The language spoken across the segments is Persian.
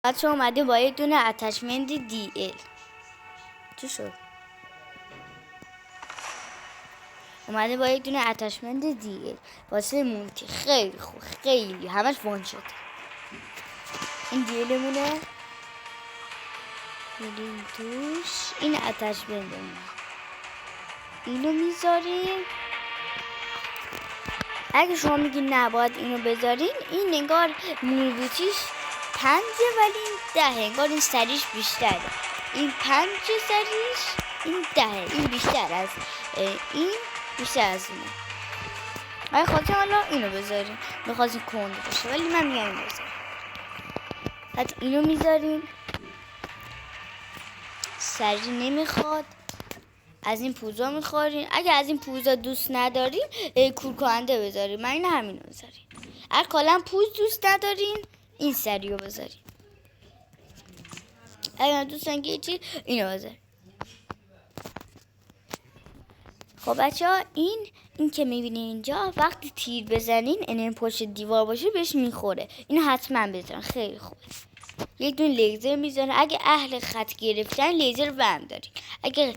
بچه اومده با یه دونه اتچمنت دی ال. چی شد؟ اومده با یه دونه اتچمنت دی ال واسه مونتی. خیلی خوب، خیلی همش وان شد. این دی المونه میریم توش. این اتچمنتمونه، اینو میذاریم. اگه شما میگین نباید اینو بذارین، این انگار مربوطیش 5 ولی این 10. انگار این سریش بیشتره. این 5 سریش، این 10. این بیشتر از این، بیشتر از اینه. اگه خواستیم حالا اینو بذاریم، میخواستیم کند باشه، ولی من میگم اینو بذاریم. حتی اینو میذاریم. سری نمیخواد. از این پوزا میخورین. اگه از این پوزا دوست ندارین کورکننده بذارین. من این همینو بذارین. اگه کلا پوز دوست ندارین این سریو بذارین. اگه دوستان که چی اینو بذارین. خب بچه ها این که میبینین اینجا وقتی تیر بزنین این پشت دیوار باشه بهش میخوره. اینو حتما بذارین، خیلی خوبه. یک دون لیزر میذارن. اگه اهل خط گرفتن لیزر ورم دارین. اگه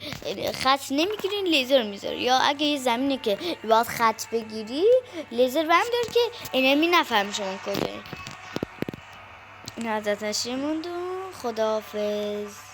خط نمیگیرین لیزر میذارین. یا اگه یه زمینه که باید خط بگیری لیزر ورم داری که اینمی نفهم شما کجایی. این حضرت نشیموندون. خداحافظ.